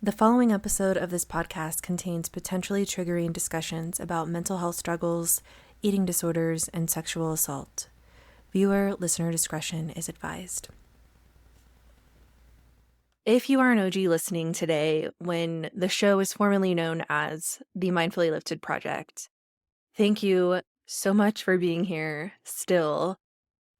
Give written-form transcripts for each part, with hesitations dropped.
The following episode of this podcast contains potentially triggering discussions about mental health struggles, eating disorders, and sexual assault. Listener discretion is advised. If you are an OG listening today when the show is formerly known as the Mindfully Lifted Project, thank you so much for being here still.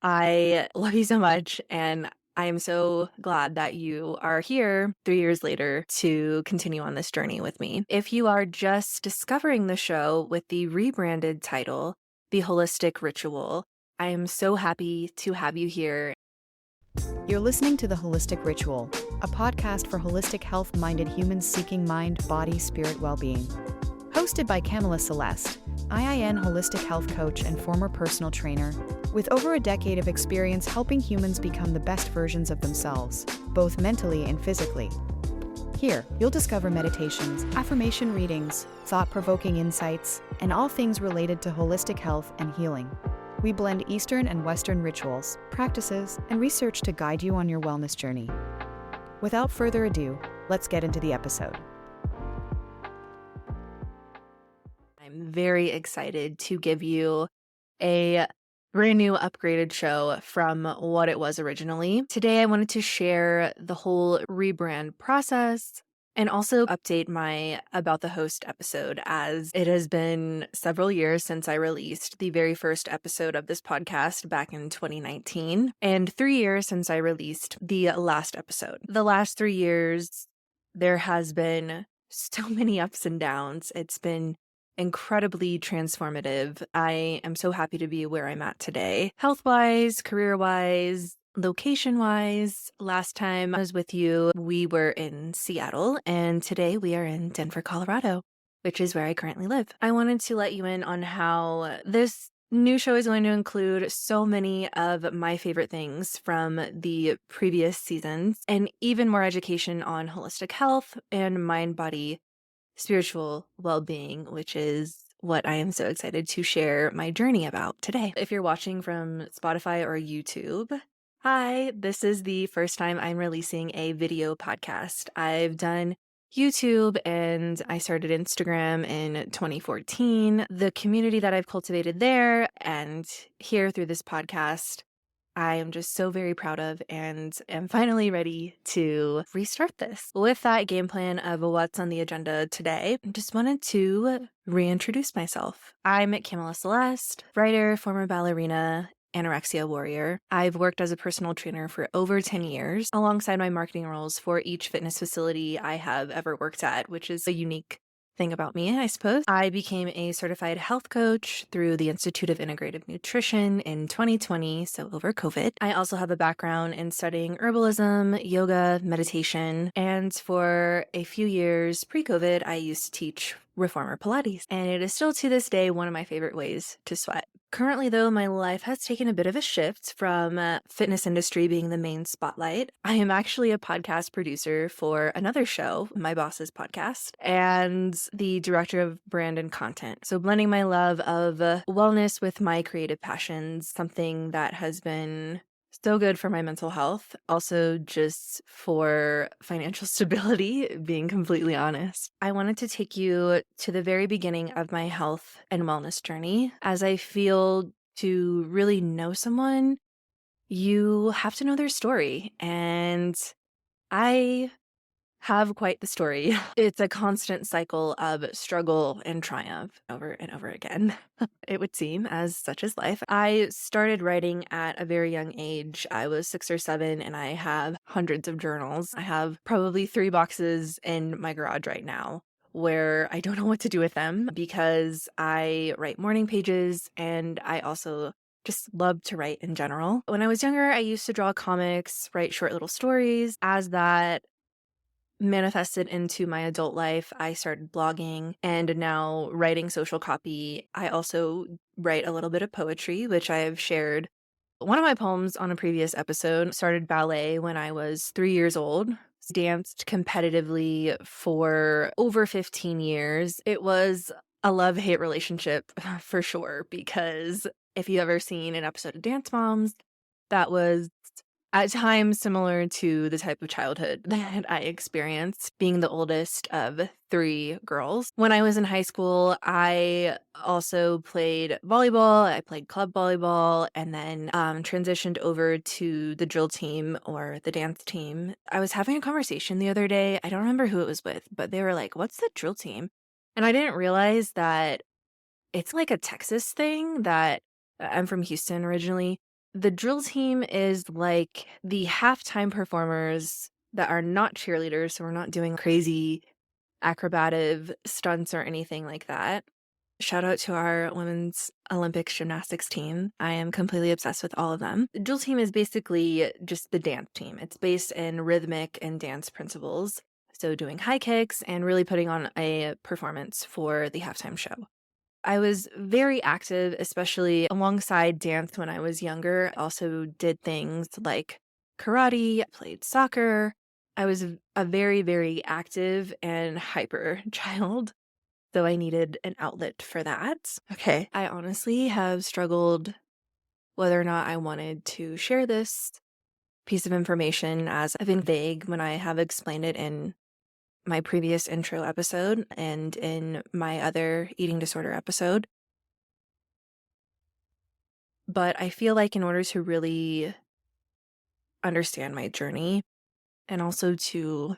I love you so much, and I am so glad that you are here 3 years later to continue on this journey with me. If you are just discovering the show with the rebranded title, The Holistic Ritual, I am so happy to have you here. You're listening to The Holistic Ritual, a podcast for holistic health-minded humans seeking mind, body, spirit well-being. Hosted by Kamela Celeste, IIN holistic health coach and former personal trainer, with over a decade of experience helping humans become the best versions of themselves, both mentally and physically. Here, you'll discover meditations, affirmation readings, thought-provoking insights, and all things related to holistic health and healing. We blend Eastern and Western rituals, practices, and research to guide you on your wellness journey. Without further ado, let's get into the episode. I'm very excited to give you a brand new upgraded show from what it was originally. Today, I wanted to share the whole rebrand process and also update my About the Host episode, as it has been several years since I released the very first episode of this podcast back in 2019, and 3 years since I released the last episode. The last 3 years, there has been so many ups and downs. It's been incredibly transformative. I am so happy to be where I'm at today. Health-wise, career-wise, location-wise. Last time I was with you, we were in Seattle, and today we are in Denver, Colorado, which is where I currently live. I wanted to let you in on how this new show is going to include so many of my favorite things from the previous seasons, and even more education on holistic health and mind-body spiritual well-being, which is what I am so excited to share my journey about today. If you're watching from Spotify or YouTube, hi, this is the first time I'm releasing a video podcast. I've done YouTube and I started Instagram in 2014. The community that I've cultivated there and here through this podcast, I am just so very proud of, and am finally ready to restart this. With that game plan of what's on the agenda today, I just wanted to reintroduce myself. I'm Kamela Celeste, writer, former ballerina, anorexia warrior. I've worked as a personal trainer for over 10 years, alongside my marketing roles for each fitness facility I have ever worked at, which is a unique thing about me, I suppose. I became a certified health coach through the Institute of Integrative Nutrition in 2020, so over COVID. I also have a background in studying herbalism, yoga, meditation, and for a few years pre-COVID, I used to teach reformer Pilates, and it is still to this day one of my favorite ways to sweat. Currently, though, my life has taken a bit of a shift from fitness industry being the main spotlight. I am actually a podcast producer for another show, my boss's podcast, and the director of brand and content. So blending my love of wellness with my creative passions, something that has been so good for my mental health, also just for financial stability, being completely honest. I wanted to take you to the very beginning of my health and wellness journey, as I feel to really know someone, you have to know their story, and I have quite the story. It's a constant cycle of struggle and triumph over and over again. It would seem, as such is life. I started writing at a very young age. I was 6 or 7, and I have hundreds of journals. I have probably 3 boxes in my garage right now where I don't know what to do with them, because I write morning pages and I also just love to write in general. When I was younger, I used to draw comics, write short little stories. As that manifested into my adult life, I started blogging and now writing social copy. I also write a little bit of poetry, which I have shared. One of my poems on a previous episode started ballet when I was 3 years old. Danced competitively for over 15 years. It was a love-hate relationship for sure, because if you ever seen an episode of Dance Moms, that was at times similar to the type of childhood that I experienced, being the oldest of 3 girls. When I was in high school, I also played volleyball, I played club volleyball, and then, transitioned over to the drill team or the dance team. I was having a conversation the other day, I don't remember who it was with, but they were like, "What's the drill team?" And I didn't realize that it's like a Texas thing that I'm from Houston originally. The drill team is like the halftime performers that are not cheerleaders, so we're not doing crazy acrobative stunts or anything like that. Shout out to our women's Olympic gymnastics team. I am completely obsessed with all of them. The drill team is basically just the dance team. It's based in rhythmic and dance principles. So doing high kicks and really putting on a performance for the halftime show. I was very active, especially alongside dance when I was younger. I also did things like karate, played soccer. I was a very, very active and hyper child, so I needed an outlet for that. Okay. I honestly have struggled whether or not I wanted to share this piece of information, as I've been vague when I have explained it in my previous intro episode and in my other eating disorder episode. But I feel like in order to really understand my journey and also to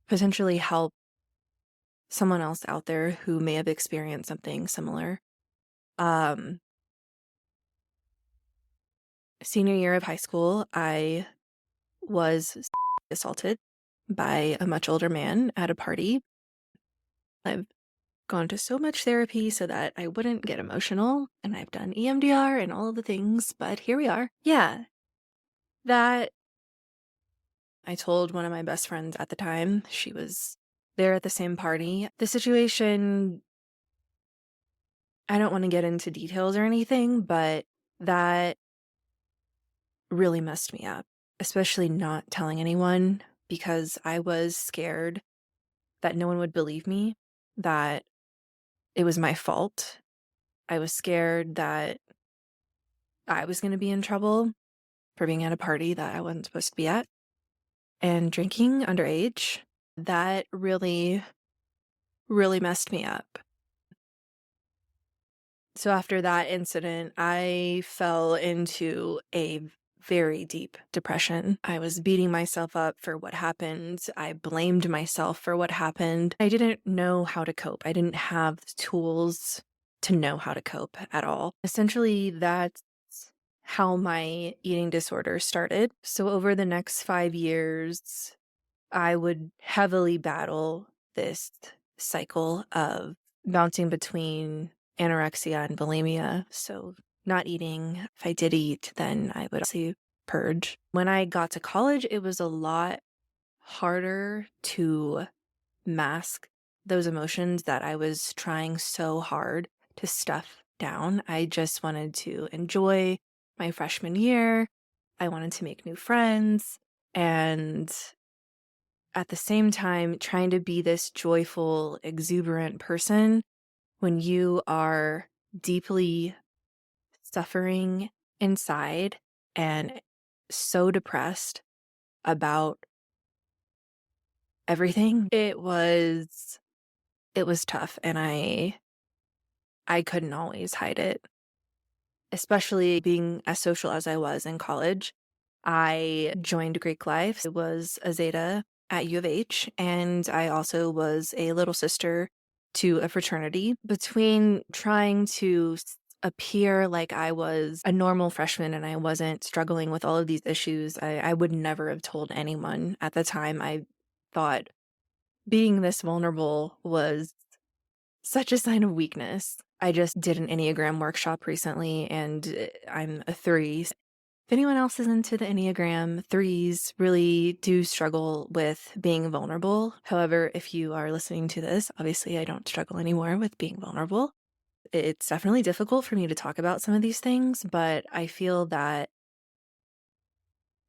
potentially help someone else out there who may have experienced something similar, um, senior year of high school, I was assaulted by a much older man at a party. I've gone to so much therapy so that I wouldn't get emotional, and I've done EMDR and all of the things, but here we are. Yeah, that I told one of my best friends at the time. She was there at the same party. The situation, I don't want to get into details or anything, but that really messed me up, especially not telling anyone because I was scared that no one would believe me, that it was my fault. I was scared that I was going to be in trouble for being at a party that I wasn't supposed to be at and drinking underage. That really, really messed me up. So after that incident, I fell into a very deep depression. I was beating myself up for what happened. I blamed myself for what happened. I didn't know how to cope. I didn't have the tools to know how to cope at all. Essentially, that's how my eating disorder started. So over the next 5 years, I would heavily battle this cycle of bouncing between anorexia and bulimia. So not eating. If I did eat, then I would also purge. When I got to college, it was a lot harder to mask those emotions that I was trying so hard to stuff down. I just wanted to enjoy my freshman year. I wanted to make new friends. And at the same time, trying to be this joyful, exuberant person when you are deeply suffering inside and so depressed about everything. It was tough, and I couldn't always hide it, especially being as social as I was in college. I joined Greek life. I was a Zeta at U of H, and I also was a little sister to a fraternity. Between trying to appear like I was a normal freshman and I wasn't struggling with all of these issues, I would never have told anyone at the time. I thought being this vulnerable was such a sign of weakness. I just did an Enneagram workshop recently, and I'm a 3. If anyone else is into the Enneagram, 3s really do struggle with being vulnerable. However, if you are listening to this, obviously I don't struggle anymore with being vulnerable. It's definitely difficult for me to talk about some of these things, but I feel that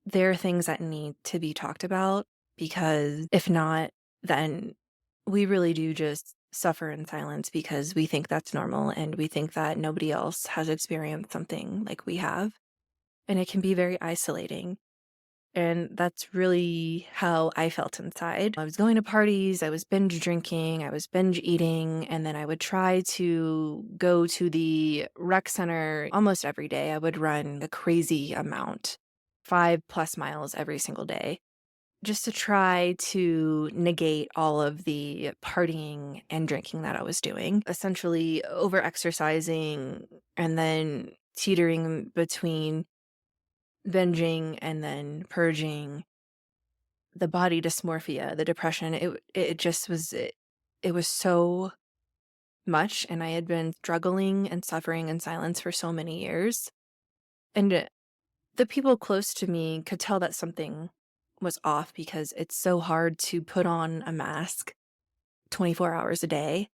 there are things that need to be talked about, because if not, then we really do just suffer in silence because we think that's normal and we think that nobody else has experienced something like we have. And it can be very isolating. And that's really how I felt inside. I was going to parties, I was binge drinking, I was binge eating, and then I would try to go to the rec center almost every day. I would run a crazy amount, 5+ miles every single day, just to try to negate all of the partying and drinking that I was doing, essentially over exercising and then teetering between binging and then purging, the body dysmorphia, the depression. It just was it was so much, and I had been struggling and suffering in silence for so many years. And the people close to me could tell that something was off because it's so hard to put on a mask 24 hours a day.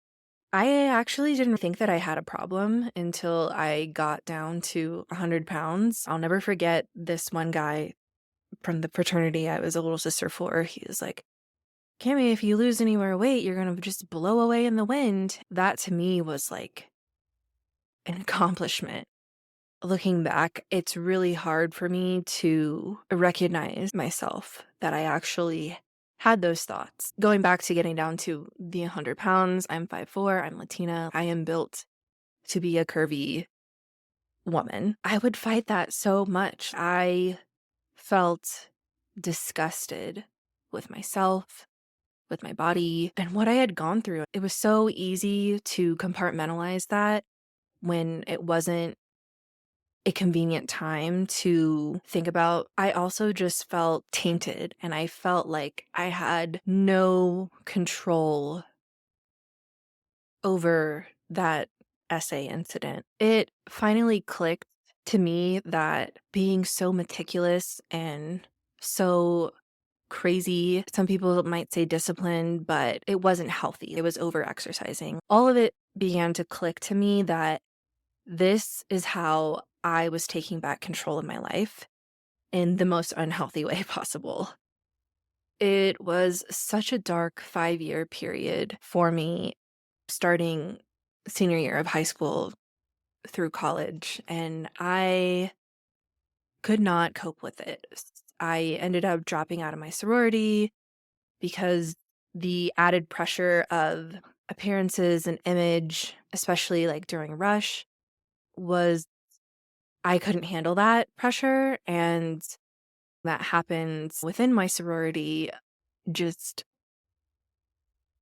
I actually didn't think that I had a problem until I got down to 100 pounds. I'll never forget this one guy from the fraternity I was a little sister for. He was like, "Cammy, if you lose any more weight, you're going to just blow away in the wind." That to me was like an accomplishment. Looking back, it's really hard for me to recognize myself that I actually had those thoughts. Going back to getting down to the 100 pounds, I'm 5'4", I'm Latina, I am built to be a curvy woman. I would fight that so much. I felt disgusted with myself, with my body, and what I had gone through. It was so easy to compartmentalize that when it wasn't a convenient time to think about. I also just felt tainted, and I felt like I had no control over that essay incident. It finally clicked to me that being so meticulous and so crazy, some people might say disciplined, but it wasn't healthy. It was over exercising. All of it began to click to me that this is how I was taking back control of my life in the most unhealthy way possible. It was such a dark 5-year period for me, starting senior year of high school through college, and I could not cope with it. I ended up dropping out of my sorority because the added pressure of appearances and image, especially like during rush, was I couldn't handle that pressure. And that happens within my sorority. Just,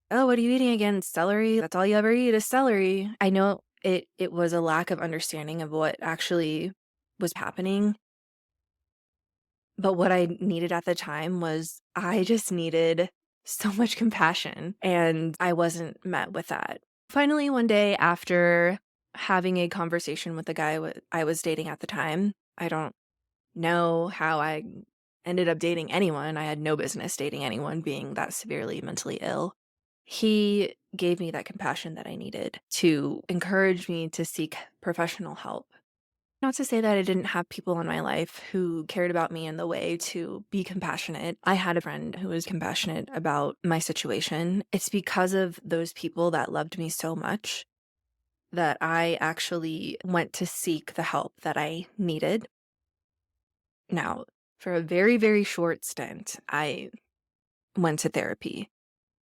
"Oh, what are you eating again? Celery? That's all you ever eat is celery." I know it was a lack of understanding of what actually was happening. But what I needed at the time was I just needed so much compassion, and I wasn't met with that. Finally, one day after having a conversation with the guy I was dating at the time, I don't know how I ended up dating anyone. I had no business dating anyone being that severely mentally ill. He gave me that compassion that I needed to encourage me to seek professional help. Not to say that I didn't have people in my life who cared about me in the way to be compassionate. I had a friend who was compassionate about my situation. It's because of those people that loved me so much that I actually went to seek the help that I needed. Now, for a very, very short stint, I went to therapy.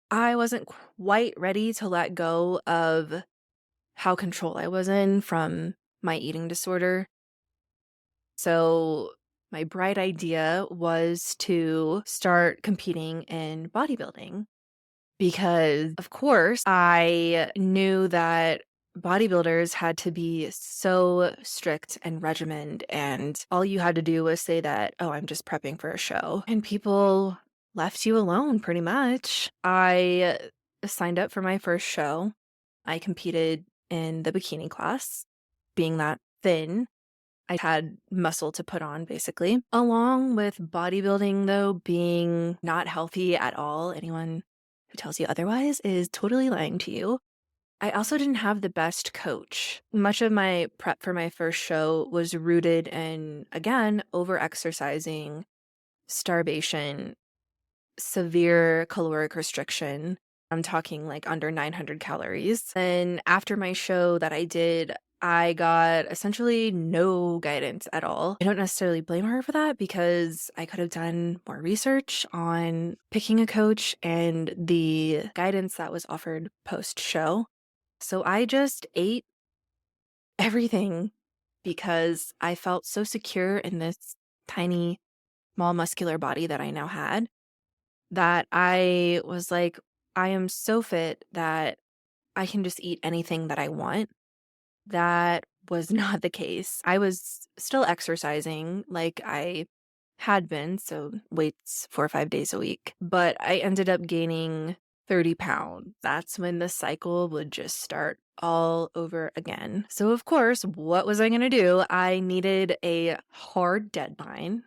I wasn't quite ready to let go of how control I was in from my eating disorder. So my bright idea was to start competing in bodybuilding because, of course, I knew that bodybuilders had to be so strict and regimented, and all you had to do was say that, "Oh, I'm just prepping for a show." And people left you alone pretty much. I signed up for my first show. I competed in the bikini class, being that thin. I had muscle to put on, basically. Along with bodybuilding, though, being not healthy at all, anyone who tells you otherwise is totally lying to you. I also didn't have the best coach. Much of my prep for my first show was rooted in, again, over exercising, starvation, severe caloric restriction. I'm talking like under 900 calories. And after my show that I did, I got essentially no guidance at all. I don't necessarily blame her for that because I could have done more research on picking a coach and the guidance that was offered post show. So I just ate everything because I felt so secure in this tiny, small, muscular body that I now had that I was like, I am so fit that I can just eat anything that I want. That was not the case. I was still exercising like I had been, so weights 4 or 5 days a week, but I ended up gaining 30 pounds. That's when the cycle would just start all over again. So, of course, what was I going to do? I needed a hard deadline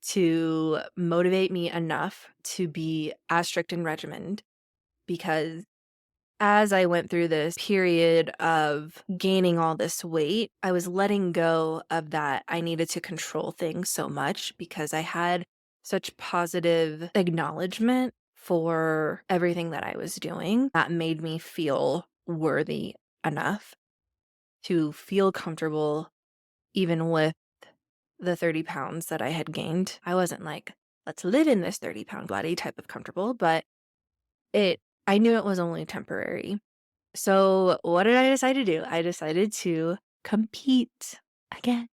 to motivate me enough to be as strict and regimented because as I went through this period of gaining all this weight, I was letting go of that. I needed to control things so much because I had such positive acknowledgement for everything that I was doing that made me feel worthy enough to feel comfortable even with the 30 pounds that I had gained. I wasn't like, let's live in this 30-pound body type of comfortable, but it I knew it was only temporary. So, what did I decide to do? I decided to compete again.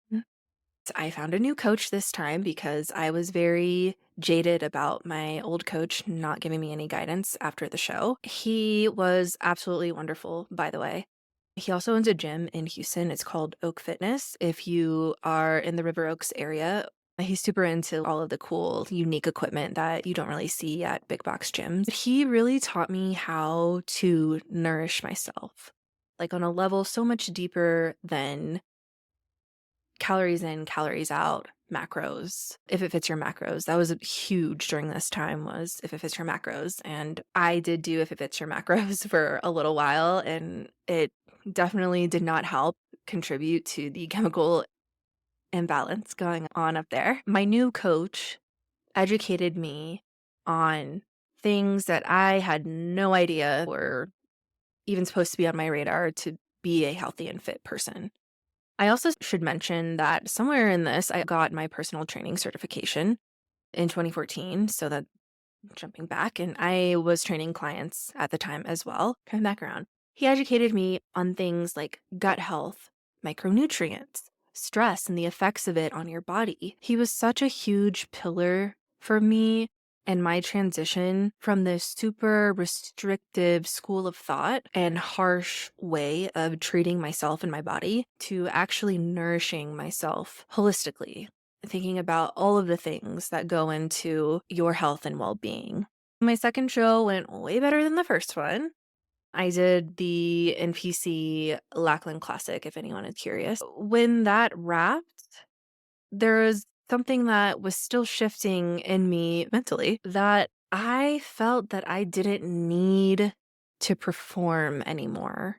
I found a new coach this time because I was very jaded about my old coach not giving me any guidance after the show. He was absolutely wonderful, by the way. He also owns a gym in Houston. It's called Oak Fitness. If you are in the River Oaks area, he's super into all of the cool, unique equipment that you don't really see at big box gyms. He really taught me how to nourish myself, like on a level so much deeper than calories in, calories out, macros, if it fits your macros. That was huge during this time was if it fits your macros. And I did do if it fits your macros for a little while, and it definitely did not help contribute to the chemical imbalance going on up there. My new coach educated me on things that I had no idea were even supposed to be on my radar to be a healthy and fit person. I also should mention that somewhere in this, I got my personal training certification in 2014. So that jumping back, and I was training clients at the time as well. Coming back around, he educated me on things like gut health, micronutrients, stress, and the effects of it on your body. He was such a huge pillar for me and my transition from this super restrictive school of thought and harsh way of treating myself and my body to actually nourishing myself holistically, thinking about all of the things that go into your health and well-being. My second show went way better than the first one. I did the NPC Lackland Classic, if anyone is curious. When that wrapped, there was something that was still shifting in me mentally that I felt that I didn't need to perform anymore.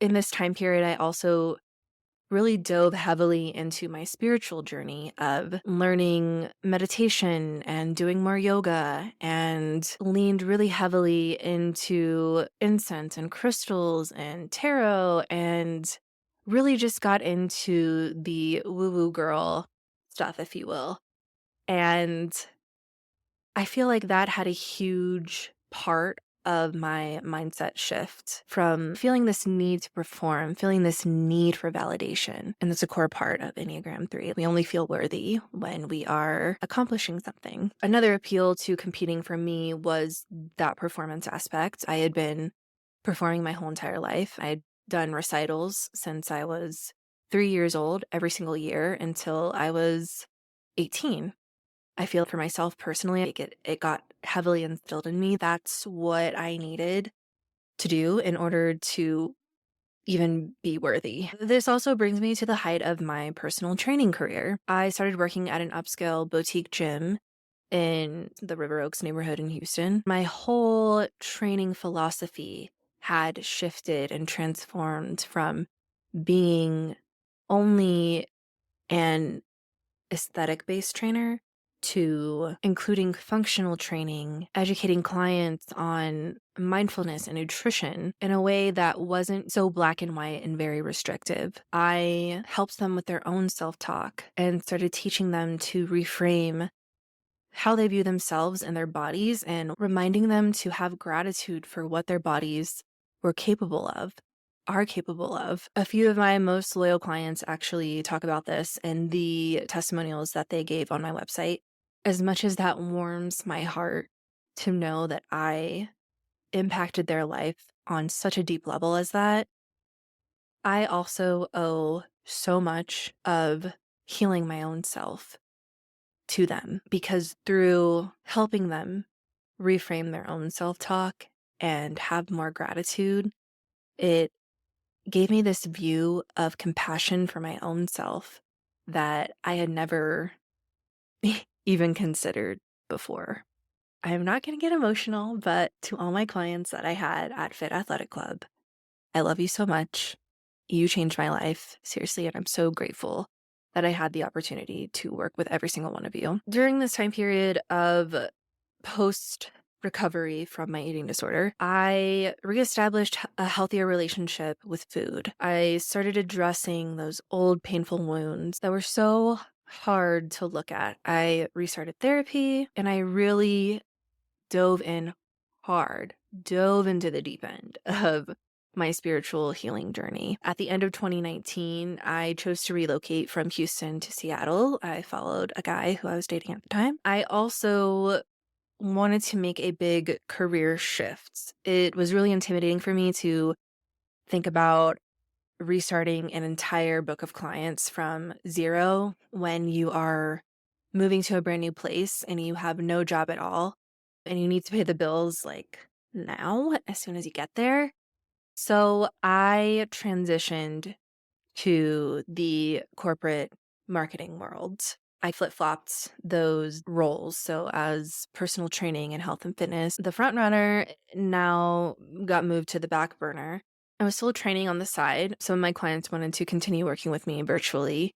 In this time period, I also really dove heavily into my spiritual journey of learning meditation and doing more yoga and leaned really heavily into incense and crystals and tarot and really just got into the woo-woo girl stuff, if you will. And I feel like that had a huge part of my mindset shift from feeling this need to perform, feeling this need for validation. And that's a core part of Enneagram 3. We only feel worthy when we are accomplishing something. Another appeal to competing for me was that performance aspect. I had been performing my whole entire life. I had done recitals since I was 3 years old every single year until I was 18. I feel for myself personally, it got heavily instilled in me. That's what I needed to do in order to even be worthy. This also brings me to the height of my personal training career. I started working at an upscale boutique gym in the River Oaks neighborhood in Houston. My whole training philosophy had shifted and transformed from being only an aesthetic-based trainer to including functional training, educating clients on mindfulness and nutrition in a way that wasn't so black and white and very restrictive. I helped them with their own self-talk and started teaching them to reframe how they view themselves and their bodies and reminding them to have gratitude for what their bodies were capable of, are capable of. A few of my most loyal clients actually talk about this and the testimonials that they gave on my website. As much as that warms my heart to know that I impacted their life on such a deep level as that, I also owe so much of healing my own self to them because through helping them reframe their own self-talk and have more gratitude, it gave me this view of compassion for my own self that I had never even considered before. I am not going to get emotional, but to all my clients that I had at Fit Athletic Club, I love you so much. You changed my life, seriously, and I'm so grateful that I had the opportunity to work with every single one of you. During this time period of post recovery from my eating disorder, I reestablished a healthier relationship with food. I started addressing those old painful wounds that were so hard to look at. I restarted therapy and I really dove in hard, dove into the deep end of my spiritual healing journey. At the end of 2019, I chose to relocate from Houston to Seattle. I followed a guy who I was dating at the time. I also wanted to make a big career shift. It was really intimidating for me to think about restarting an entire book of clients from zero when you are moving to a brand new place and you have no job at all and you need to pay the bills like now as soon as you get there. So I transitioned to the corporate marketing world. I flip-flopped those roles. So as personal training and health and fitness, the front runner now got moved to the back burner. I was still training on the side. Some of my clients wanted to continue working with me virtually.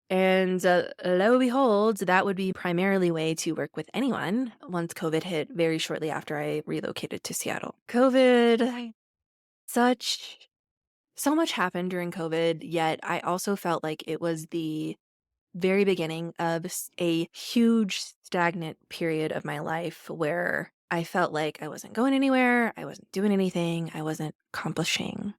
And lo and behold, that would be primarily way to work with anyone once COVID hit very shortly after I relocated to Seattle. COVID, such so much happened during COVID, yet I also felt like it was the very beginning of a huge stagnant period of my life where I felt like I wasn't going anywhere, I wasn't doing anything, I wasn't accomplishing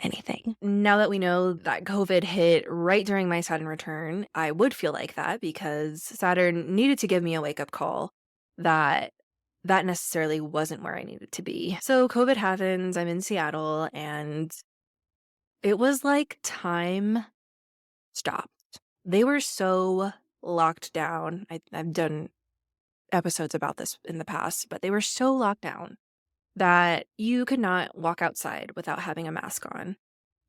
anything. Now that we know that COVID hit right during my Saturn return, I would feel like that because Saturn needed to give me a wake-up call that that necessarily wasn't where I needed to be. So COVID happens, I'm in Seattle, and it was like time stopped. They were so locked down. I've done episodes about this in the past, but they were so locked down that you could not walk outside without having a mask on.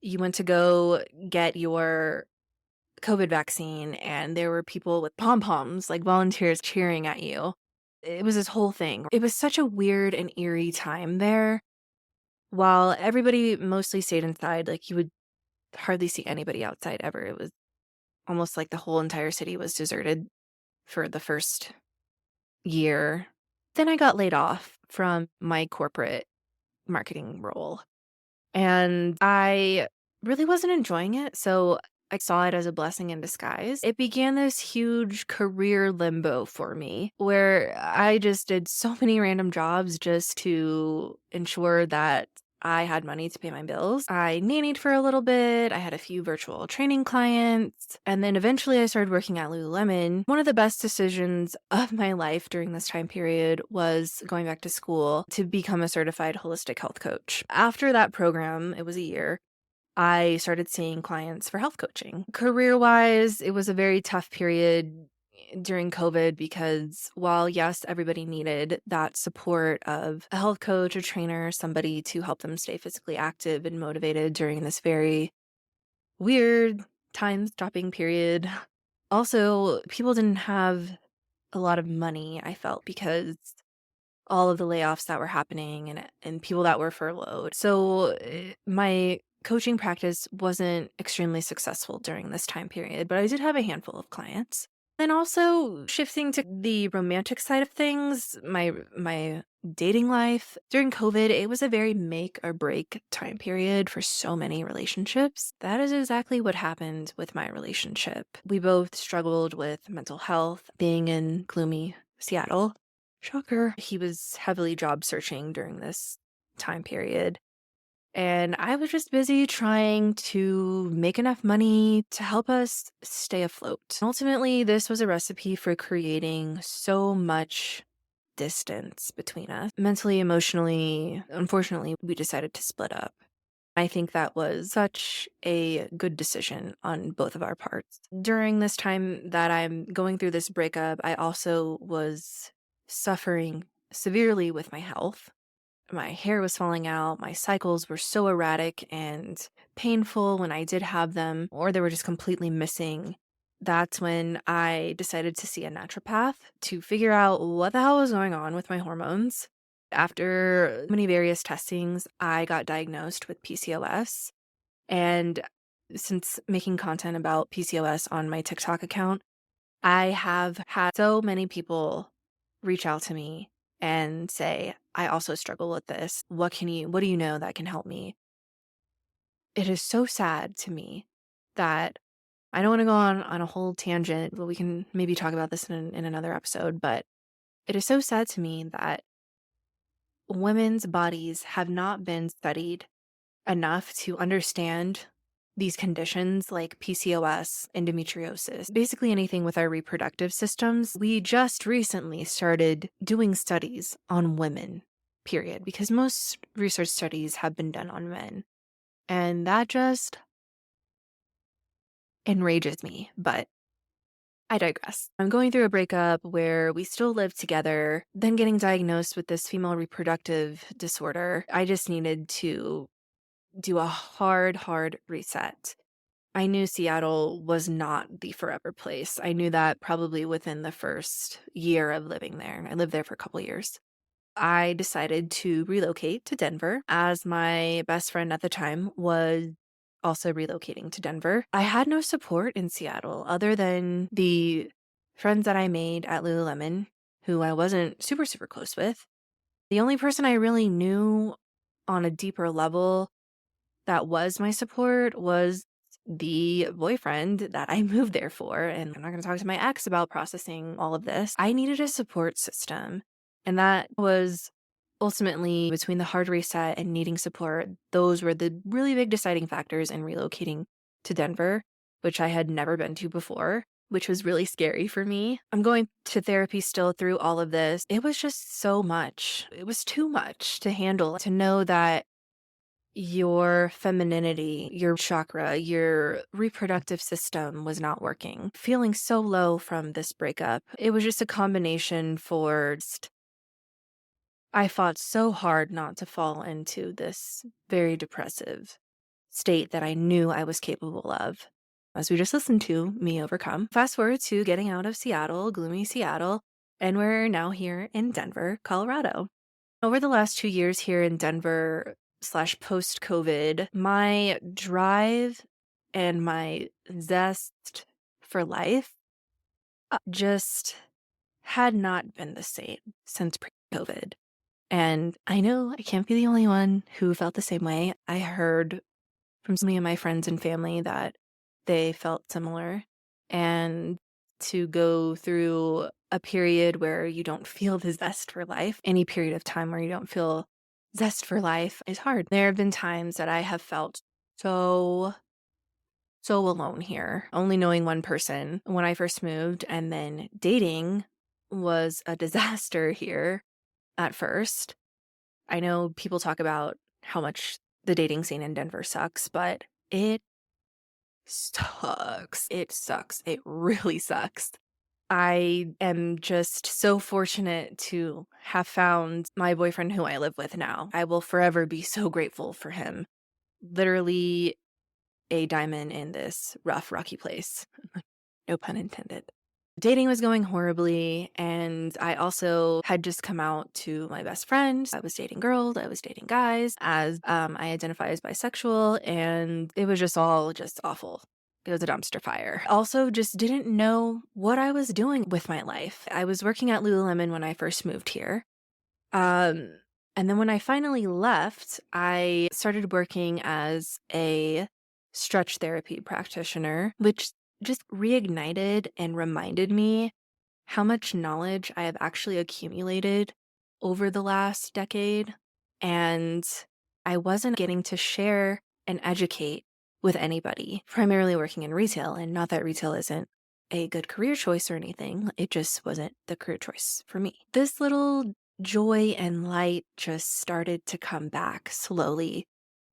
You went to go get your COVID vaccine, and there were people with pom-poms, like volunteers cheering at you. It was this whole thing. It was such a weird and eerie time there. While everybody mostly stayed inside, like you would hardly see anybody outside ever. It was almost like the whole entire city was deserted for the first year. Then I got laid off from my corporate marketing role, and I really wasn't enjoying it. So I saw it as a blessing in disguise. It began this huge career limbo for me where I just did so many random jobs just to ensure that I had money to pay my bills. I nannied for a little bit. I had a few virtual training clients. And then eventually I started working at Lululemon. One of the best decisions of my life during this time period was going back to school to become a certified holistic health coach. After that program, it was a year, I started seeing clients for health coaching. Career-wise, it was a very tough period during COVID because while, yes, everybody needed that support of a health coach, a trainer, somebody to help them stay physically active and motivated during this very weird time-stopping period. Also, people didn't have a lot of money, I felt, because all of the layoffs that were happening and people that were furloughed. So my coaching practice wasn't extremely successful during this time period, but I did have a handful of clients. And also shifting to the romantic side of things, my dating life during COVID, it was a very make or break time period for so many relationships. That is exactly what happened with my relationship. We both struggled with mental health, being in gloomy Seattle. Shocker. He was heavily job searching during this time period. And I was just busy trying to make enough money to help us stay afloat. Ultimately, this was a recipe for creating so much distance between us. Mentally, emotionally, unfortunately, we decided to split up. I think that was such a good decision on both of our parts. During this time that I'm going through this breakup, I also was suffering severely with my health. My hair was falling out. My cycles were so erratic and painful when I did have them, or they were just completely missing. That's when I decided to see a naturopath to figure out what the hell was going on with my hormones. After many various testings, I got diagnosed with PCOS. And since making content about PCOS on my TikTok account, I have had so many people reach out to me and say, I also struggle with this. What do you know that can help me? It is so sad to me that I don't want to go on a whole tangent, but we can maybe talk about this in another episode. But it is so sad to me that women's bodies have not been studied enough to understand these conditions like PCOS, endometriosis, basically anything with our reproductive systems. We just recently started doing studies on women, period, because most research studies have been done on men. And that just enrages me, but I digress. I'm going through a breakup where we still live together, then getting diagnosed with this female reproductive disorder. I just needed to do a hard reset. I knew Seattle was not the forever place. I knew that probably within the first year of living there. I lived there for a couple years. I decided to relocate to Denver as my best friend at the time was also relocating to Denver. I had no support in Seattle other than the friends that I made at Lululemon, who I wasn't super close with. The only person I really knew on a deeper level that was my support was the boyfriend that I moved there for. And I'm not going to talk to my ex about processing all of this. I needed a support system. And that was ultimately between the hard reset and needing support. Those were the really big deciding factors in relocating to Denver, which I had never been to before, which was really scary for me. I'm going to therapy still through all of this. It was just so much. It was too much to handle, to know that your femininity, your chakra, your reproductive system was not working. Feeling so low from this breakup, it was just a combination for I fought so hard not to fall into this very depressive state that I knew I was capable of. As we just listened to me overcome. Fast forward to getting out of Seattle, gloomy Seattle, and we're now here in Denver, Colorado. Over the last 2 years here in Denver / post COVID, my drive and my zest for life just had not been the same since pre-COVID. And I know I can't be the only one who felt the same way. I heard from so many of my friends and family that they felt similar. And to go through a period where you don't feel the zest for life, any period of time where you don't feel zest for life is hard. There have been times that I have felt so alone here, only knowing one person when I first moved, and then dating was a disaster here at first. I know people talk about how much the dating scene in Denver sucks, but it sucks. It sucks. It really sucks. I am just so fortunate to have found my boyfriend who I live with now. I will forever be so grateful for him. Literally a diamond in this rough, rocky place. No pun intended. Dating was going horribly, and I also had just come out to my best friend. I was dating girls, I was dating guys, as I identify as bisexual, and it was just all just awful. It was a dumpster fire. Also, just didn't know what I was doing with my life. I was working at Lululemon when I first moved here. Um, and then when I finally left, I started working as a stretch therapy practitioner, which just reignited and reminded me how much knowledge I have actually accumulated over the last decade. And I wasn't getting to share and educate with anybody, primarily working in retail. And not that retail isn't a good career choice or anything, it just wasn't the career choice for me. This little joy and light just started to come back slowly.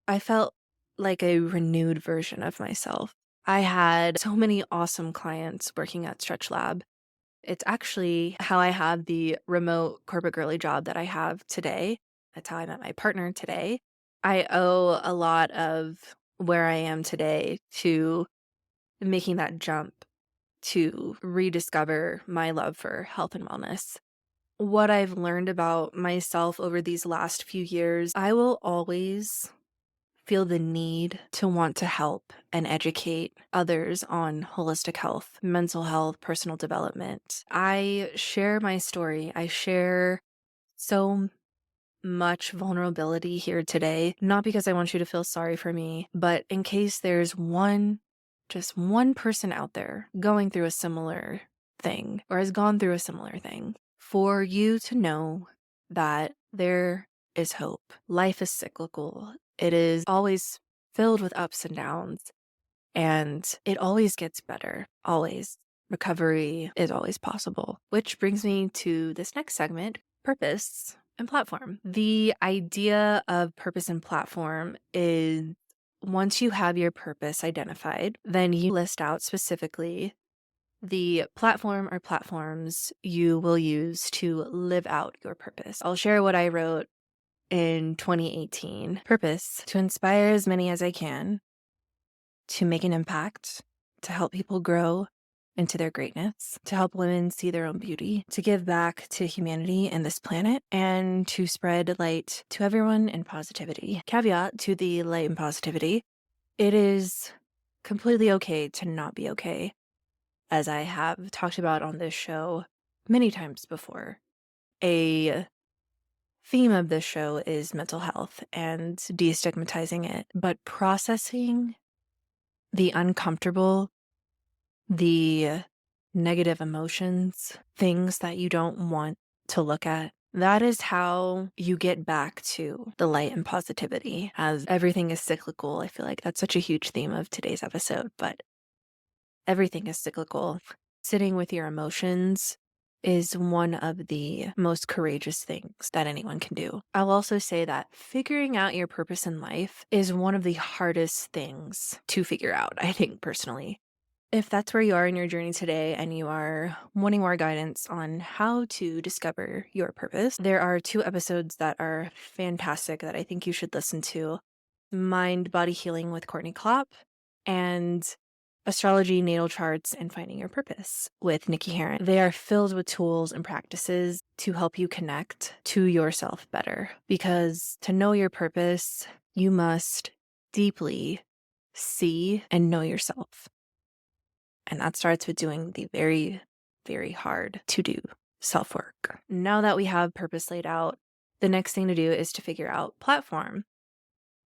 I felt like a renewed version of myself. I had so many awesome clients working at Stretch Lab. It's actually how I have the remote corporate girly job that I have today. That's how I met my partner today. I owe a lot of where I am today to making that jump to rediscover my love for health and wellness. What I've learned about myself over these last few years, I will always feel the need to want to help and educate others on holistic health, mental health, personal development. I share my story. I share so much vulnerability here today, not because I want you to feel sorry for me, but in case there's just one person out there going through a similar thing or has gone through a similar thing, for you to know that there is hope. Life is cyclical. It is always filled with ups and downs, and it always gets better. Always. Recovery is always possible. Which brings me to this next segment, purpose and platform. The idea of purpose and platform is once you have your purpose identified, then you list out specifically the platform or platforms you will use to live out your purpose. I'll share what I wrote in 2018. Purpose: to inspire as many as I can, to make an impact, to help people grow into their greatness, to help women see their own beauty, to give back to humanity and this planet, and to spread light to everyone and positivity. Caveat to the light and positivity: it is completely okay to not be okay, as I have talked about on this show many times before. A theme of this show is mental health and destigmatizing it, but processing the uncomfortable, the negative emotions, things that you don't want to look at. That is how you get back to the light and positivity, as everything is cyclical. I feel like that's such a huge theme of today's episode, but everything is cyclical. Sitting with your emotions is one of the most courageous things that anyone can do. I'll also say that figuring out your purpose in life is one of the hardest things to figure out, I think, personally. If that's where you are in your journey today and you are wanting more guidance on how to discover your purpose, there are 2 episodes that are fantastic that I think you should listen to. Mind Body Healing with Courtney Klopp, and Astrology, Natal Charts, and Finding Your Purpose with Nikki Herron. They are filled with tools and practices to help you connect to yourself better. Because to know your purpose, you must deeply see and know yourself. And that starts with doing the very, very hard to do self-work. Now that we have purpose laid out, the next thing to do is to figure out platform.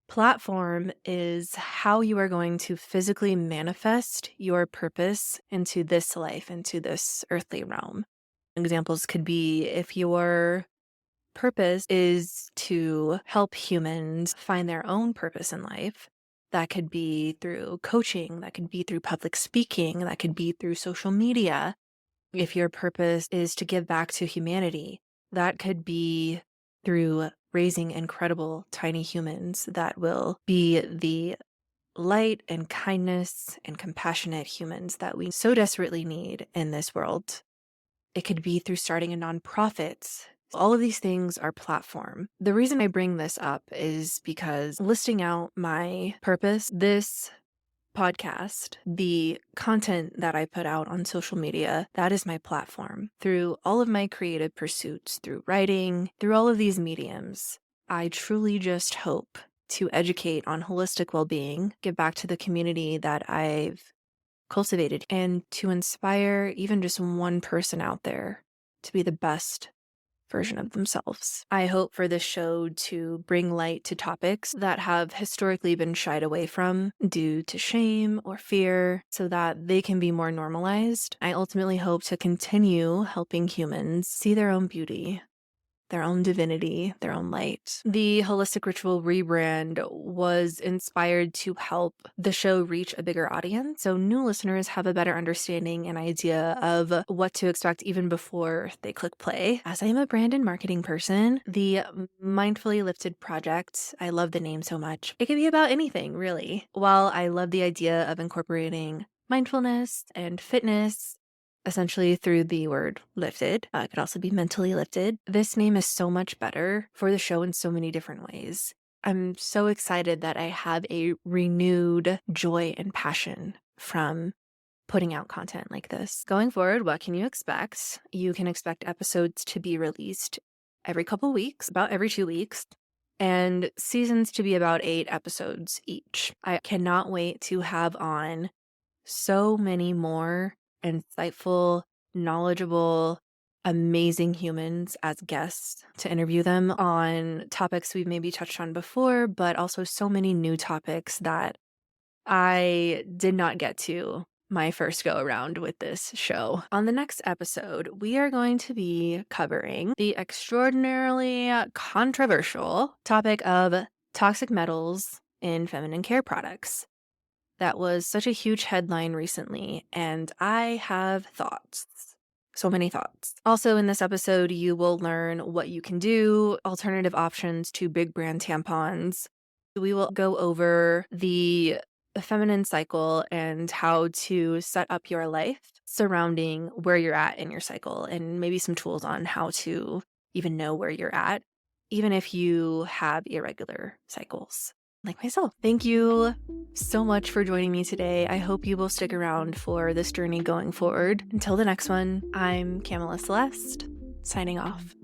Platform is how you are going to physically manifest your purpose into this life, into this earthly realm. Examples could be if your purpose is to help humans find their own purpose in life. That could be through coaching, that could be through public speaking, that could be through social media. If your purpose is to give back to humanity, that could be through raising incredible tiny humans that will be the light and kindness and compassionate humans that we so desperately need in this world. It could be through starting a nonprofit. All of these things are platform. The reason I bring this up is because listing out my purpose, this podcast, the content that I put out on social media, that is my platform. Through all of my creative pursuits, through writing, through all of these mediums, I truly just hope to educate on holistic well-being, give back to the community that I've cultivated, and to inspire even just one person out there to be the best version of themselves. I hope for this show to bring light to topics that have historically been shied away from due to shame or fear so that they can be more normalized. I ultimately hope to continue helping humans see their own beauty, their own divinity, their own light. The Holistic Ritual rebrand was inspired to help the show reach a bigger audience, so new listeners have a better understanding and idea of what to expect even before they click play. As I am a brand and marketing person, the Mindfully Lifted project, I love the name so much. It can be about anything, really. While I love the idea of incorporating mindfulness and fitness, essentially through the word lifted. It could also be mentally lifted. This name is so much better for the show in so many different ways. I'm so excited that I have a renewed joy and passion from putting out content like this. Going forward, what can you expect? You can expect episodes to be released every couple weeks, about every 2 weeks, and seasons to be about 8 episodes each. I cannot wait to have on so many more insightful, knowledgeable, amazing humans as guests to interview them on topics we've maybe touched on before, but also so many new topics that I did not get to my first go around with this show. On the next episode, we are going to be covering the extraordinarily controversial topic of toxic metals in feminine care products. That was such a huge headline recently, and I have thoughts. So many thoughts. Also, in this episode, you will learn what you can do, alternative options to big brand tampons. We will go over the feminine cycle and how to set up your life surrounding where you're at in your cycle, and maybe some tools on how to even know where you're at, even if you have irregular cycles. Like myself. Thank you so much for joining me today. I hope you will stick around for this journey going forward. Until the next one, I'm Kamela Celeste, signing off.